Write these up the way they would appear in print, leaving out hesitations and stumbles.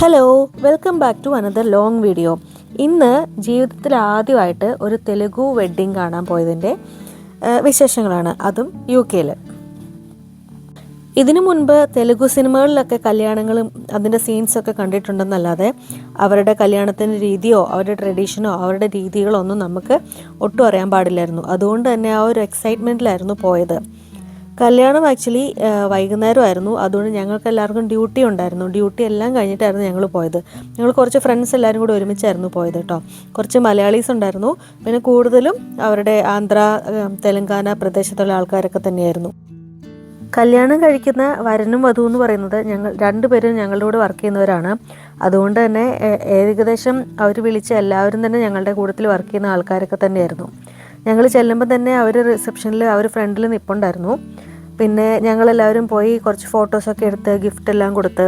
Hello, welcome back to another long video. ഇന്ന് ജീവിതത്തിൽ ആദ്യമായിട്ട് ഒരു തെലുഗു വെഡ്ഡിങ് കാണാൻ പോയതിൻ്റെ വിശേഷങ്ങളാണ്, അതും UK-ൽ. ഇതിനു മുൻപ് തെലുഗു സിനിമകളിലൊക്കെ കല്യാണങ്ങളും അതിൻ്റെ സീൻസൊക്കെ കണ്ടിട്ടുണ്ടെന്നല്ലാതെ അവരുടെ കല്യാണത്തിൻ്റെ രീതിയോ അവരുടെ ട്രഡീഷനോ അവരുടെ രീതികളോ ഒന്നും നമുക്ക് ഒട്ടും അറിയാൻ പാടില്ലായിരുന്നു. അതുകൊണ്ട് തന്നെ ആ ഒരു എക്സൈറ്റ്മെൻറ്റിലായിരുന്നു പോയത്. കല്യാണം ആക്ച്വലി വൈകുന്നേരമായിരുന്നു. അതുകൊണ്ട് ഞങ്ങൾക്ക് എല്ലാവർക്കും ഡ്യൂട്ടി ഉണ്ടായിരുന്നു. ഡ്യൂട്ടി എല്ലാം കഴിഞ്ഞിട്ടായിരുന്നു ഞങ്ങൾ പോയത്. ഞങ്ങൾ കുറച്ച് ഫ്രണ്ട്സ് എല്ലാവരും കൂടി ഒരുമിച്ചായിരുന്നു പോയത് കേട്ടോ. കുറച്ച് മലയാളീസ് ഉണ്ടായിരുന്നു, പിന്നെ കൂടുതലും അവരുടെ ആന്ധ്ര, തെലങ്കാന പ്രദേശത്തുള്ള ആൾക്കാരൊക്കെ തന്നെയായിരുന്നു. കല്യാണം കഴിക്കുന്ന വരനും വധു എന്ന് പറയുന്നത് രണ്ടുപേരും ഞങ്ങളുടെ കൂടെ വർക്ക് ചെയ്യുന്നവരാണ്. അതുകൊണ്ട് തന്നെ ഏകദേശം അവർ വിളിച്ച എല്ലാവരും തന്നെ ഞങ്ങളുടെ കൂട്ടത്തിൽ വർക്ക് ചെയ്യുന്ന ആൾക്കാരൊക്കെ തന്നെയായിരുന്നു. ഞങ്ങൾ ചെല്ലുമ്പോൾ തന്നെ അവർ റിസപ്ഷനിൽ അവർ ഫ്രണ്ടിൽ നിൽപ്പുണ്ടായിരുന്നു. പിന്നെ ഞങ്ങളെല്ലാവരും പോയി കുറച്ച് ഫോട്ടോസൊക്കെ എടുത്ത് ഗിഫ്റ്റ് എല്ലാം കൊടുത്ത്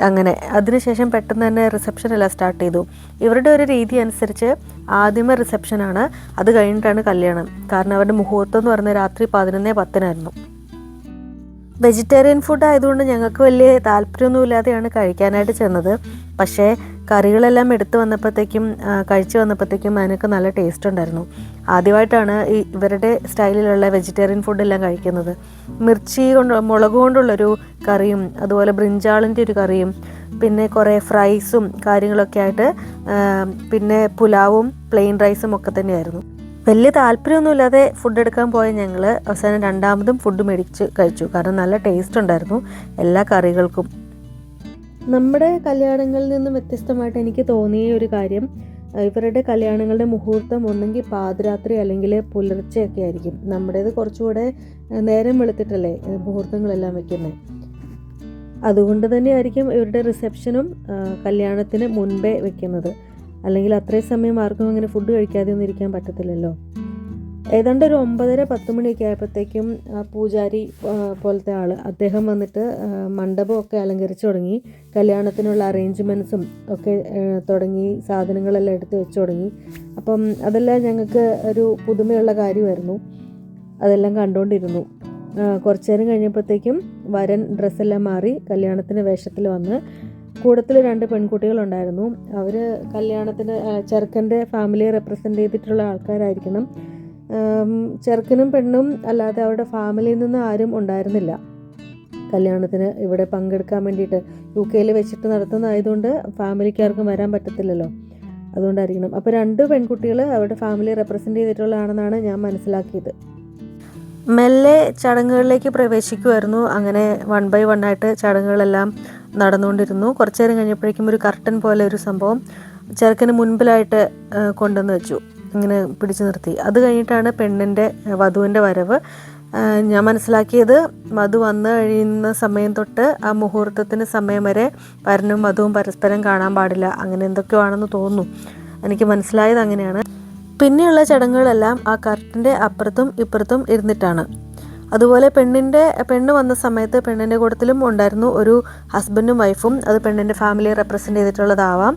അങ്ങനെ അതിനുശേഷം പെട്ടെന്ന് തന്നെ റിസപ്ഷൻ എല്ലാം സ്റ്റാർട്ട് ചെയ്തു. ഇവരുടെ ഒരു രീതി അനുസരിച്ച് ആദ്യമേ റിസപ്ഷനാണ്, അത് കഴിഞ്ഞിട്ടാണ് കല്യാണം. കാരണം അവരുടെ മുഹൂർത്തം എന്ന് പറഞ്ഞാൽ രാത്രി 11:10 വെജിറ്റേറിയൻ ഫുഡ് ആയതുകൊണ്ട് ഞങ്ങൾക്ക് വലിയ താല്പര്യമൊന്നുമില്ലാതെയാണ് കഴിക്കാനായിട്ട് ചെന്നത്. പക്ഷേ കറികളെല്ലാം കഴിച്ചു വന്നപ്പോഴത്തേക്കും അതിനൊക്കെ നല്ല ടേസ്റ്റ് ഉണ്ടായിരുന്നു. ആദ്യമായിട്ടാണ് ഇവരുടെ സ്റ്റൈലിലുള്ള വെജിറ്റേറിയൻ ഫുഡെല്ലാം കഴിക്കുന്നത്. മുളക് കൊണ്ടുള്ളൊരു കറിയും അതുപോലെ ബ്രിഞ്ചാളിൻ്റെ ഒരു കറിയും പിന്നെ കുറേ ഫ്രൈസും കാര്യങ്ങളൊക്കെ ആയിട്ട് പിന്നെ പുലാവും പ്ലെയിൻ റൈസും ഒക്കെ തന്നെയായിരുന്നു. വലിയ താല്പര്യമൊന്നുമില്ലാതെ ഫുഡ് എടുക്കാൻ പോയ ഞങ്ങൾ അവസാനം രണ്ടാമതും ഫുഡ് മേടിച്ച് കഴിച്ചു. കാരണം നല്ല ടേസ്റ്റ് ഉണ്ടായിരുന്നു എല്ലാ കറികൾക്കും. നമ്മുടെ കല്യാണങ്ങളിൽ നിന്നും വ്യത്യസ്തമായിട്ട് എനിക്ക് തോന്നിയ ഒരു കാര്യം, ഇവരുടെ കല്യാണങ്ങളുടെ മുഹൂർത്തം ഒന്നെങ്കിൽ പാതിരാത്രി അല്ലെങ്കിൽ പുലർച്ചെയൊക്കെ ആയിരിക്കും. നമ്മുടേത് കുറച്ചുകൂടെ നേരം വെളുത്തിട്ടല്ലേ മുഹൂർത്തങ്ങളെല്ലാം വെക്കുന്നത്. അതുകൊണ്ട് തന്നെയായിരിക്കും ഇവരുടെ റിസപ്ഷനും കല്യാണത്തിന് മുൻപേ വെക്കുന്നത്. അല്ലെങ്കിൽ അത്രയും സമയം ആർക്കും അങ്ങനെ ഫുഡ് കഴിക്കാതെ ഒന്നും ഇരിക്കാൻ പറ്റത്തില്ലല്ലോ. ഏതാണ്ട് ഒരു 9:30-10 ആയപ്പോഴത്തേക്കും പൂജാരി പോലത്തെ ആൾ അദ്ദേഹം വന്നിട്ട് മണ്ഡപമൊക്കെ അലങ്കരിച്ച് തുടങ്ങി. കല്യാണത്തിനുള്ള അറേഞ്ച്മെൻറ്റ്സും ഒക്കെ തുടങ്ങി, സാധനങ്ങളെല്ലാം എടുത്ത് വെച്ച് തുടങ്ങി. അപ്പം അതെല്ലാം ഞങ്ങൾക്ക് ഒരു പുതുമയുള്ള കാര്യമായിരുന്നു. അതെല്ലാം കണ്ടുകൊണ്ടിരുന്നു. കുറച്ചു നേരം കഴിഞ്ഞപ്പോഴത്തേക്കും വരൻ ഡ്രസ്സെല്ലാം മാറി കല്യാണത്തിന് വേഷത്തിൽ വന്ന്. കൂട്ടത്തിൽ 2 പെൺകുട്ടികളുണ്ടായിരുന്നു. അവർ കല്യാണത്തിന് ചെറുക്കൻ്റെ ഫാമിലിയെ റെപ്രസെൻ്റ് ചെയ്തിട്ടുള്ള ആൾക്കാരായിരിക്കണം. ചെറുക്കനും പെണ്ണും അല്ലാതെ അവരുടെ ഫാമിലിയിൽ നിന്ന് ആരും ഉണ്ടായിരുന്നില്ല കല്യാണത്തിന് ഇവിടെ പങ്കെടുക്കാൻ വേണ്ടിയിട്ട്. UK-ൽ വെച്ചിട്ട് നടത്തുന്നതായതുകൊണ്ട് ഫാമിലിക്കാർക്കും വരാൻ പറ്റത്തില്ലല്ലോ, അതുകൊണ്ടായിരിക്കണം. അപ്പോൾ 2 പെൺകുട്ടികൾ അവരുടെ ഫാമിലിയെ റെപ്രസെൻ്റ് ചെയ്തിട്ടുള്ളതാണെന്നാണ് ഞാൻ മനസ്സിലാക്കിയത്. മെല്ലെ ചടങ്ങുകളിലേക്ക് പ്രവേശിക്കുമായിരുന്നു. അങ്ങനെ 1 by 1 ആയിട്ട് ചടങ്ങുകളെല്ലാം നടന്നുകൊണ്ടിരുന്നു. കുറച്ചു നേരം കഴിഞ്ഞപ്പോഴേക്കും ഒരു കർട്ടൻ പോലെ ഒരു സംഭവം ചെറുക്കന് മുൻപിലായിട്ട് കൊണ്ടുവന്ന് വെച്ചു, ഇങ്ങനെ പിടിച്ചു നിർത്തി. അത് കഴിഞ്ഞിട്ടാണ് വധുവിൻ്റെ വരവ്. ഞാൻ മനസ്സിലാക്കിയത്, വധു വന്നു കഴിയുന്ന സമയം തൊട്ട് ആ മുഹൂർത്തത്തിന് സമയം വരെ വരനും വധുവും പരസ്പരം കാണാൻ പാടില്ല, അങ്ങനെ എന്തൊക്കെയോ ആണെന്ന് തോന്നുന്നു. എനിക്ക് മനസ്സിലായത് അങ്ങനെയാണ്. പിന്നെയുള്ള ചടങ്ങുകളെല്ലാം ആ കർട്ടൻ്റെ അപ്പുറത്തും ഇപ്പുറത്തും ഇരുന്നിട്ടാണ്. അതുപോലെ പെണ്ണ് വന്ന സമയത്ത് പെണ്ണിൻ്റെ കൂട്ടത്തിലും ഉണ്ടായിരുന്നു ഒരു ഹസ്ബൻഡും വൈഫും. അത് പെണ്ണിൻ്റെ ഫാമിലിയെ റെപ്രസെൻ്റ് ചെയ്തിട്ടുള്ളതാവാം.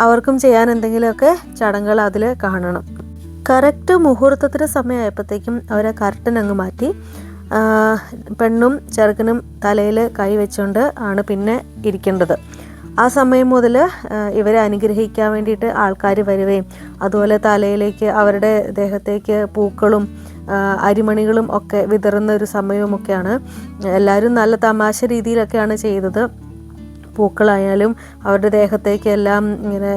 അവർക്കും ചെയ്യാൻ എന്തെങ്കിലുമൊക്കെ ചടങ്ങുകൾ അതിൽ കാണണം. കറക്റ്റ് മുഹൂർത്തത്തിന് സമയമായപ്പോഴത്തേക്കും അവർ ആ കർട്ടൻ അങ്ങ് മാറ്റി. പെണ്ണും ചെറുക്കനും തലയിൽ കൈ വെച്ചുകൊണ്ട് ആണ് പിന്നെ ഇരിക്കേണ്ടത്. ആ സമയം മുതൽ ഇവരെ അനുഗ്രഹിക്കാൻ വേണ്ടിയിട്ട് ആൾക്കാർ വരികയും അതുപോലെ തലയിലേക്ക് അവരുടെ ദേഹത്തേക്ക് പൂക്കളും അരിമണികളും ഒക്കെ വിതറുന്ന ഒരു സമയവുമൊക്കെയാണ്. എല്ലാവരും നല്ല തമാശ രീതിയിലൊക്കെയാണ് ചെയ്തത്. പൂക്കളായാലും അവരുടെ ദേഹത്തേക്ക് എല്ലാം ഇങ്ങനെ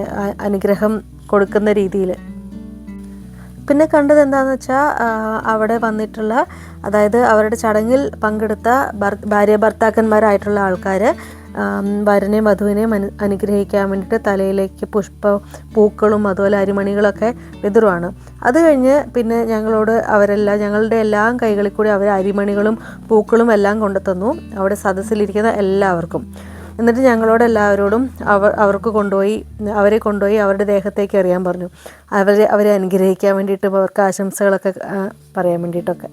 അനുഗ്രഹം കൊടുക്കുന്ന രീതിയിൽ. പിന്നെ കണ്ടത് എന്താണെന്ന് വെച്ചാൽ, അവിടെ വന്നിട്ടുള്ള, അതായത് അവരുടെ ചടങ്ങിൽ പങ്കെടുത്ത ഭാര്യ ഭർത്താക്കന്മാരായിട്ടുള്ള ആൾക്കാർ വരനെയും വധുവിനെയും അനുഗ്രഹിക്കാൻ വേണ്ടിയിട്ട് തലയിലേക്ക് പൂക്കളും അതുപോലെ അരിമണികളൊക്കെ വിതറുവാണ്. അത് കഴിഞ്ഞ് പിന്നെ ഞങ്ങളുടെ എല്ലാം കൈകളിൽ കൂടി അവർ അരിമണികളും പൂക്കളും എല്ലാം കൊണ്ടു തന്നു അവിടെ സദസ്സിലിരിക്കുന്ന എല്ലാവർക്കും. എന്നിട്ട് ഞങ്ങളോട് എല്ലാവരോടും അവരെ കൊണ്ടുപോയി അവരുടെ ദേഹത്തേക്ക് എറിയാൻ പറഞ്ഞു. അവരെ അനുഗ്രഹിക്കാൻ വേണ്ടിയിട്ട്, അവർക്ക് ആശംസകളൊക്കെ പറയാൻ വേണ്ടിയിട്ടൊക്കെ.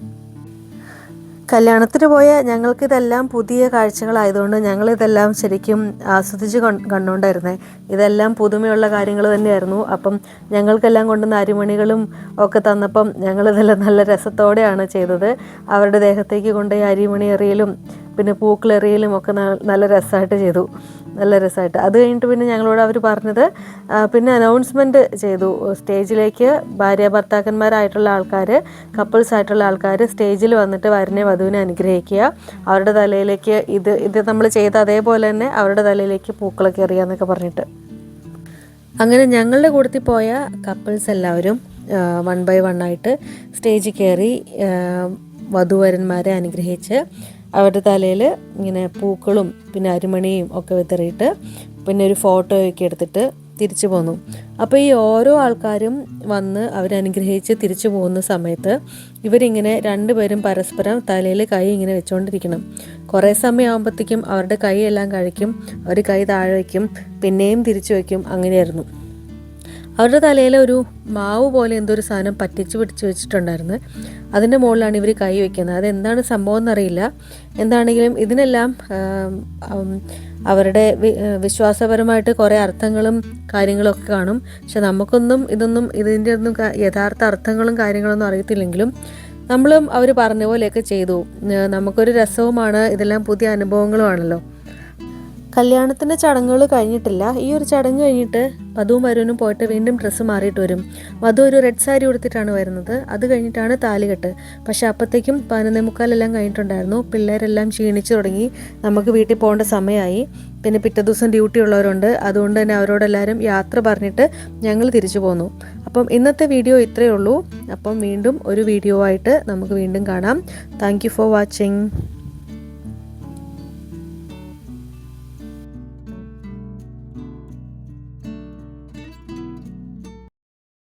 കല്യാണത്തിന് പോയ ഞങ്ങൾക്കിതെല്ലാം പുതിയ കാഴ്ചകളായതുകൊണ്ട് ഞങ്ങളിതെല്ലാം ശരിക്കും ആസ്വദിച്ച് കണ്ടുകൊണ്ടായിരുന്നേ. ഇതെല്ലാം പുതുമയുള്ള കാര്യങ്ങൾ തന്നെയായിരുന്നു. അപ്പം ഞങ്ങൾക്കെല്ലാം കൊണ്ടുവന്ന അരിമണികളും ഒക്കെ തന്നപ്പം ഞങ്ങളിതെല്ലാം നല്ല രസത്തോടെയാണ് ചെയ്തത്. അവരുടെ ദേഹത്തേക്ക് കൊണ്ടുപോയി അരിമണി എറിയലും പിന്നെ പൂക്കളെറിയലും ഒക്കെ നല്ല രസമായിട്ട് ചെയ്തു, നല്ല രസമായിട്ട്. അത് കഴിഞ്ഞിട്ട് പിന്നെ ഞങ്ങളോട് അവർ പറഞ്ഞത് പിന്നെ അനൗൺസ്മെൻറ്റ് ചെയ്തു, സ്റ്റേജിലേക്ക് ഭാര്യ ഭർത്താക്കന്മാരായിട്ടുള്ള ആൾക്കാർ, കപ്പിൾസ് ആയിട്ടുള്ള ആൾക്കാർ സ്റ്റേജിൽ വന്നിട്ട് വരനെ വധുവിനെ അനുഗ്രഹിക്കുക, അവരുടെ തലയിലേക്ക് ഇത് നമ്മൾ ചെയ്ത അതേപോലെ തന്നെ അവരുടെ തലയിലേക്ക് പൂക്കളൊക്കെ എറിയുക എന്നൊക്കെ പറഞ്ഞിട്ട്. അങ്ങനെ ഞങ്ങളുടെ കൂട്ടത്തിൽ പോയ കപ്പിൾസ് എല്ലാവരും 1 by 1 ആയിട്ട് സ്റ്റേജിൽ കയറി വധുവരന്മാരെ അനുഗ്രഹിച്ച് അവരുടെ തലയിൽ ഇങ്ങനെ പൂക്കളും പിന്നെ അരിമണിയും ഒക്കെ വിതറിയിട്ട് പിന്നെ ഒരു ഫോട്ടോയൊക്കെ എടുത്തിട്ട് തിരിച്ചു പോന്നു. അപ്പോൾ ഈ ഓരോ ആൾക്കാരും വന്ന് അവരനുഗ്രഹിച്ച് തിരിച്ചു പോകുന്ന സമയത്ത് ഇവരിങ്ങനെ രണ്ടുപേരും പരസ്പരം തലയിൽ കൈ ഇങ്ങനെ വെച്ചുകൊണ്ടിരിക്കണം. കുറേ സമയമാകുമ്പോഴത്തേക്കും അവരുടെ കൈയെല്ലാം കഴിക്കും, അവർ കൈ താഴെ വയ്ക്കും, പിന്നെയും തിരിച്ചു വയ്ക്കും, അങ്ങനെയായിരുന്നു. അവരുടെ തലയിൽ ഒരു മാവ് പോലെ എന്തോ ഒരു സാധനം പിടിച്ച് വെച്ചിട്ടുണ്ടായിരുന്നു. അതിൻ്റെ മുകളിലാണ് ഇവർ കൈ വയ്ക്കുന്നത്. അതെന്താണ് സംഭവം എന്നറിയില്ല. എന്താണെങ്കിലും ഇതിനെല്ലാം അവരുടെ വിശ്വാസപരമായിട്ട് കുറേ അർത്ഥങ്ങളും കാര്യങ്ങളൊക്കെ കാണും. പക്ഷെ നമുക്കൊന്നും ഇതിൻ്റെ ഒന്നും യഥാർത്ഥ അർത്ഥങ്ങളും കാര്യങ്ങളൊന്നും അറിയത്തില്ലെങ്കിലും നമ്മളും അവർ പറഞ്ഞ പോലെയൊക്കെ ചെയ്തു. നമുക്കൊരു രസവുമാണ്, ഇതെല്ലാം പുതിയ അനുഭവങ്ങളുമാണല്ലോ. കല്യാണത്തിൻ്റെ ചടങ്ങുകൾ കഴിഞ്ഞിട്ടില്ല. ഈ ഒരു ചടങ്ങ് കഴിഞ്ഞിട്ട് വധുവും വരനും പോയിട്ട് വീണ്ടും ഡ്രസ്സ് മാറിയിട്ട് വരും. വധു ഒരു റെഡ് സാരി ഉടുത്തിട്ടാണ് വരുന്നത്. അത് കഴിഞ്ഞിട്ടാണ് താലികെട്ട്. പക്ഷെ അപ്പോഴത്തേക്കും 11:45 കഴിഞ്ഞിട്ടുണ്ടായിരുന്നു. പിള്ളേരെല്ലാം ക്ഷീണിച്ചു തുടങ്ങി, നമുക്ക് വീട്ടിൽ പോകേണ്ട സമയമായി. പിന്നെ പിറ്റേ ദിവസം ഡ്യൂട്ടി ഉള്ളവരുണ്ട്. അതുകൊണ്ട് തന്നെ അവരോടെല്ലാവരും യാത്ര പറഞ്ഞിട്ട് ഞങ്ങൾ തിരിച്ചു പോന്നു. അപ്പം ഇന്നത്തെ വീഡിയോ ഇത്രയേ ഉള്ളൂ. അപ്പം വീണ്ടും ഒരു വീഡിയോ ആയിട്ട് നമുക്ക് വീണ്ടും കാണാം. Thank you for watching.